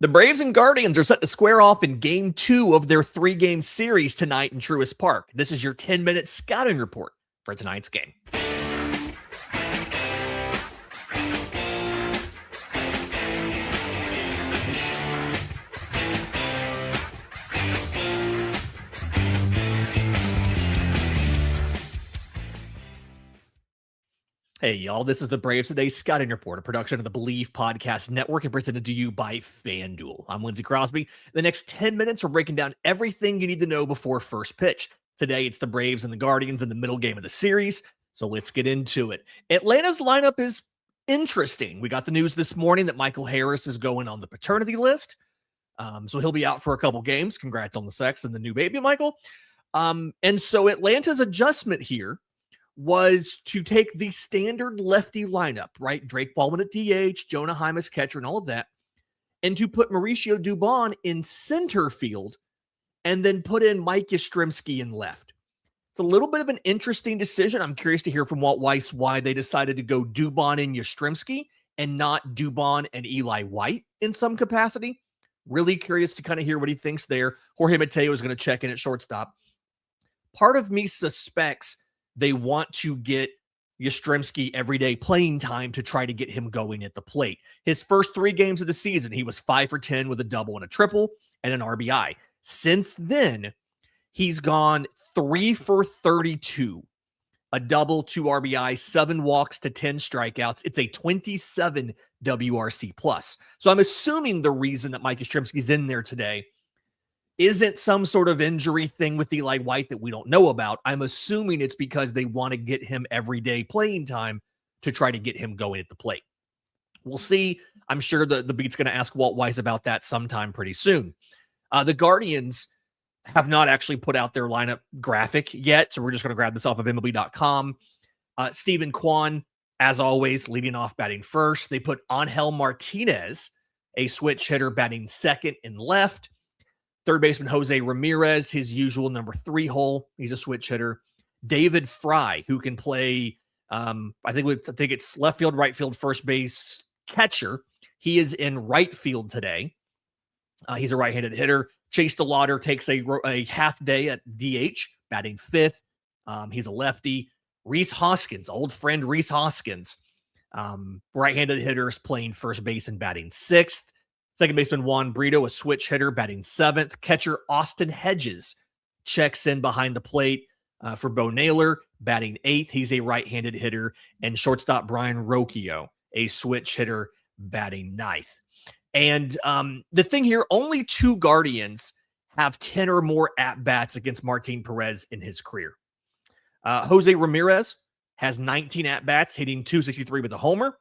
The Braves and Guardians are set to square off in Game 2 of their 3-game series tonight in Truist Park. This is your 10-minute scouting report for tonight's game. Hey, y'all, this is the Braves Today Scouting Report, a production of the Believe Podcast Network and presented to you by FanDuel. I'm Lindsey Crosby. The next 10 minutes, we're breaking down everything you need to know before first pitch. Today, it's the Braves and the Guardians in the middle game of the series, so let's get into it. Atlanta's lineup is interesting. We got the news this morning that Michael Harris is going on the paternity list, so he'll be out for a couple games. Congrats on the sex and the new baby, Michael. And so Atlanta's adjustment here was to take the standard lefty lineup, right? Drake Baldwin at DH, Jonah Hymas catcher, and all of that, and to put Mauricio Dubon in center field and then put in Mike Yastrzemski in left. It's a little bit of an interesting decision. I'm curious to hear from Walt Weiss why they decided to go Dubon and Yastrzemski and not Dubon and Eli White in some capacity. Really curious to kind of hear what he thinks there. Jorge Mateo is going to check in at shortstop. Part of me suspects they want to get Yastrzemski everyday playing time to try to get him going at the plate. His first 3 games of the season, he was 5 for 10 with a double and a triple and an RBI. Since then, he's gone 3 for 32, a double, 2 RBI, 7 walks to 10 strikeouts. It's a 27 WRC plus. So I'm assuming the reason that Mike Yastrzemski's in there today isn't some sort of injury thing with Eli White that we don't know about. I'm assuming it's because they want to get him everyday playing time to try to get him going at the plate. We'll see. I'm sure the beat's going to ask Walt Weiss about that sometime pretty soon. The Guardians have not actually put out their lineup graphic yet, so we're just going to grab this off of MLB.com. Steven Kwan, as always, leading off batting first. They put Angel Martinez, a switch hitter, batting second and left. Third baseman Jose Ramirez, his usual number 3 hole. He's a switch hitter. David Fry, who can play, I think it's left field, right field, first base catcher. He is in right field today. He's a right-handed hitter. Chase DeLauder takes a half day at DH, batting 5th. He's a lefty. Rhys Hoskins, old friend Rhys Hoskins, right-handed hitters playing first base and batting 6th. Second baseman Juan Brito, a switch hitter, batting 7th. Catcher Austin Hedges checks in behind the plate for Bo Naylor, batting 8th. He's a right-handed hitter. And shortstop Brian Rocchio, a switch hitter, batting 9th. And the thing here, only 2 Guardians have 10 or more at-bats against Martín Pérez in his career. Jose Ramirez has 19 at-bats, hitting .263 with a homer.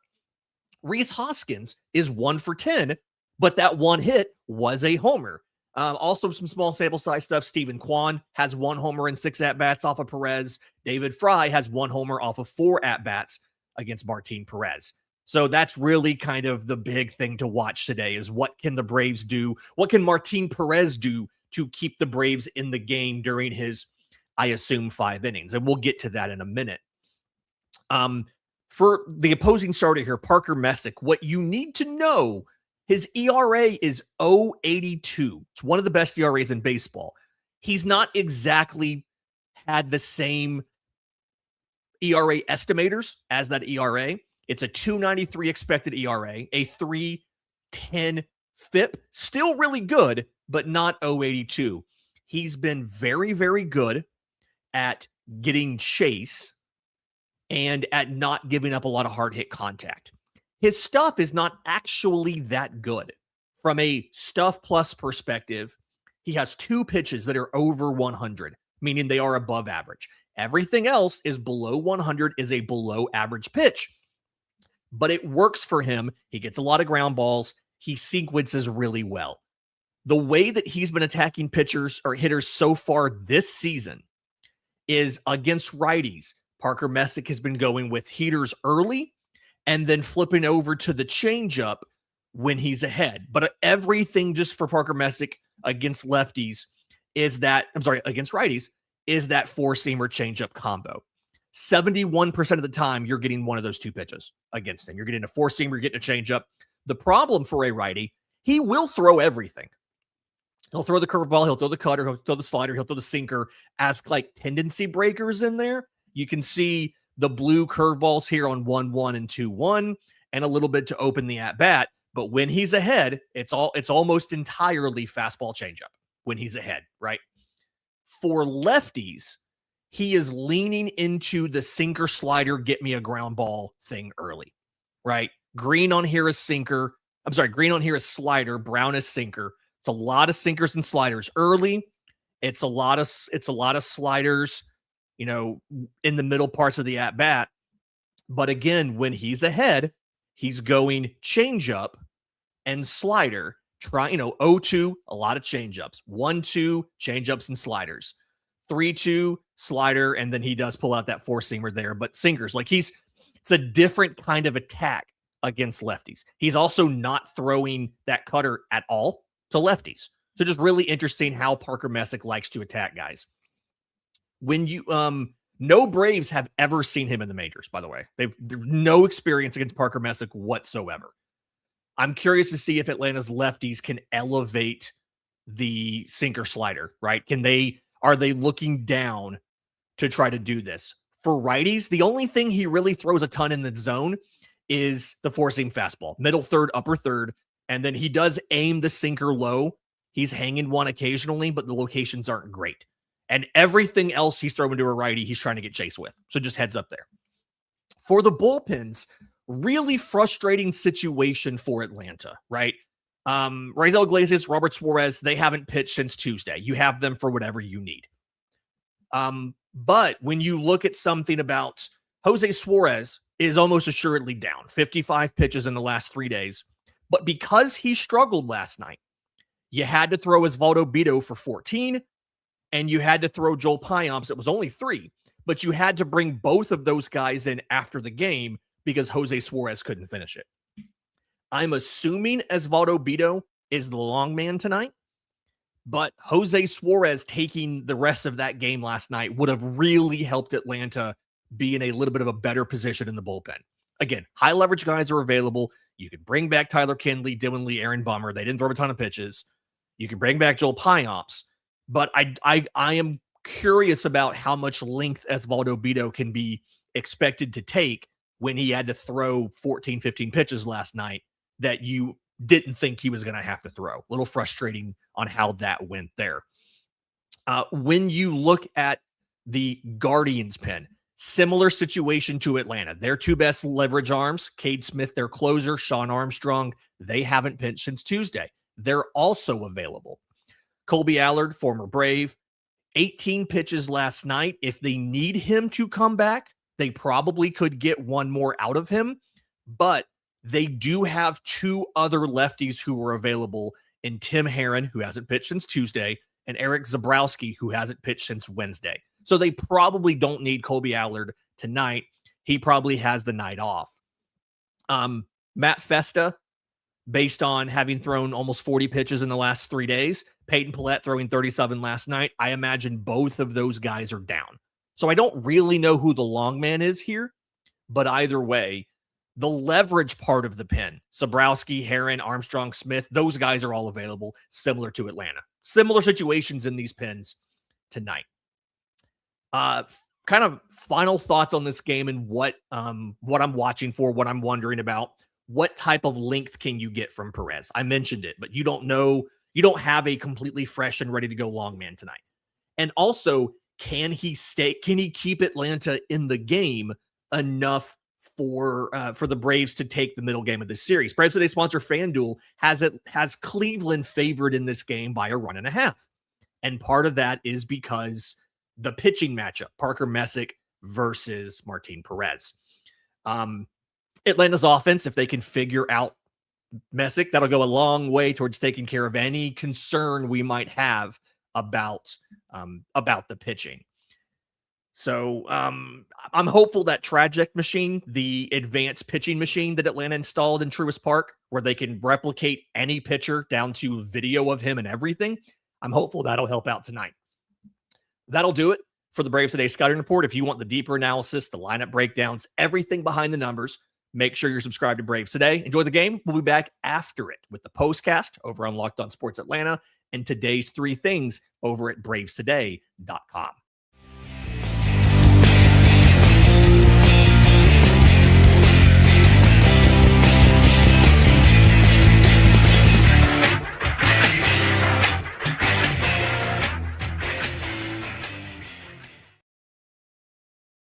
Rhys Hoskins is 1 for 10, but that one hit was a homer. Also, some small sample size stuff. Steven Kwan has 1 homer and 6 at-bats off of Perez. David Fry has 1 homer off of 4 at-bats against Martín Pérez. So that's really kind of the big thing to watch today is what can the Braves do? What can Martín Pérez do to keep the Braves in the game during his, I assume, 5 innings? And we'll get to that in a minute. For the opposing starter here, Parker Messick, what you need to know, his ERA is 0.82. It's one of the best ERAs in baseball. He's not exactly had the same ERA estimators as that ERA. It's a 2.93 expected ERA, a 3.10 FIP. Still really good, but not 0.82. He's been very, very good at getting chase and at not giving up a lot of hard hit contact. His stuff is not actually that good. From a stuff plus perspective, he has 2 pitches that are over 100, meaning they are above average. Everything else is below 100, is a below average pitch. But it works for him. He gets a lot of ground balls. He sequences really well. The way that he's been attacking pitchers or hitters so far this season is against righties. Parker Messick has been going with heaters early and then flipping over to the changeup when he's ahead. But everything just for Parker Messick against lefties against righties, is that 4-seamer changeup combo. 71% of the time, you're getting one of those 2 pitches against him. You're getting a 4-seamer, you're getting a changeup. The problem for a righty, he will throw everything. He'll throw the curveball, he'll throw the cutter, he'll throw the slider, he'll throw the sinker as like tendency breakers in there. You can see the blue curveballs here on 1-1 and 2-1 and a little bit to open the at-bat. But when he's ahead, it's almost entirely fastball changeup when he's ahead, right? For lefties, he is leaning into the sinker slider, get me a ground ball thing early, right? Green on here is sinker. I'm sorry, green on here is slider, brown is sinker. It's a lot of sinkers and sliders early. It's a lot of sliders, in the middle parts of the at bat. But again, when he's ahead, he's going changeup and slider. 0-2, a lot of changeups. 1-2, changeups and sliders. 3-2, slider, and then he does pull out that four-seamer there. But sinkers, it's a different kind of attack against lefties. He's also not throwing that cutter at all to lefties. So just really interesting how Parker Messick likes to attack guys. When you no Braves have ever seen him in the majors, by the way. They've no experience against Parker Messick whatsoever. I'm curious to see if Atlanta's lefties can elevate the sinker slider, right? Are they looking down to try to do this? For righties, the only thing he really throws a ton in the zone is the four-seam fastball, middle third, upper third, and then he does aim the sinker low. He's hanging one occasionally, but the locations aren't great. And everything else he's throwing to a righty, he's trying to get chase with. So just heads up there. For the bullpens, really frustrating situation for Atlanta, right? Raisel Iglesias, Robert Suarez, they haven't pitched since Tuesday. You have them for whatever you need. But when you look at something about Jose Suarez is almost assuredly down, 55 pitches in the last 3 days. But because he struggled last night, you had to throw Osvaldo Bido for 14, and you had to throw Joel Payamps. It was only 3, but you had to bring both of those guys in after the game because Jose Suarez couldn't finish it. I'm assuming Osvaldo Bido is the long man tonight, but Jose Suarez taking the rest of that game last night would have really helped Atlanta be in a little bit of a better position in the bullpen. Again, high leverage guys are available. You can bring back Tyler Kinley, Dylan Lee, Aaron Bummer. They didn't throw a ton of pitches. You can bring back Joel Payamps, but I am curious about how much length Osvaldo Bido can be expected to take when he had to throw 14, 15 pitches last night that you didn't think he was going to have to throw. A little frustrating on how that went there. When you look at the Guardians pen, similar situation to Atlanta. Their two best leverage arms, Cade Smith, their closer, Sean Armstrong, they haven't pitched since Tuesday. They're also available. Colby Allard, former Brave, 18 pitches last night. If they need him to come back, they probably could get one more out of him, but they do have two other lefties who are available in Tim Herron, who hasn't pitched since Tuesday, and Eric Zabrowski, who hasn't pitched since Wednesday. So they probably don't need Colby Allard tonight. He probably has the night off. Matt Festa, based on having thrown almost 40 pitches in the last 3 days, Peyton Pallette throwing 37 last night, I imagine both of those guys are down. So I don't really know who the long man is here, but either way, the leverage part of the pen, Zabrowski, Herron, Armstrong, Smith, those guys are all available, similar to Atlanta. Similar situations in these pens tonight. Kind of final thoughts on this game and what I'm watching for, what I'm wondering about. What type of length can you get from Perez? I mentioned it, but you don't have a completely fresh and ready to go long man tonight. And also, can he keep Atlanta in the game enough for the Braves to take the middle game of this series? Braves Today sponsor FanDuel has Cleveland favored in this game by 1.5. And part of that is because the pitching matchup, Parker Messick versus Martín Pérez. Atlanta's offense, if they can figure out Messick, that'll go a long way towards taking care of any concern we might have about the pitching. So I'm hopeful that Tragic machine, the advanced pitching machine that Atlanta installed in Truist Park, where they can replicate any pitcher down to video of him and everything, I'm hopeful that'll help out tonight. That'll do it for the Braves Today Scouting Report. If you want the deeper analysis, the lineup breakdowns, everything behind the numbers, Make sure you're subscribed to Braves Today. Enjoy the game. We'll be back after it with the postcast over on Locked On Sports Atlanta and today's 3 things over at bravestoday.com.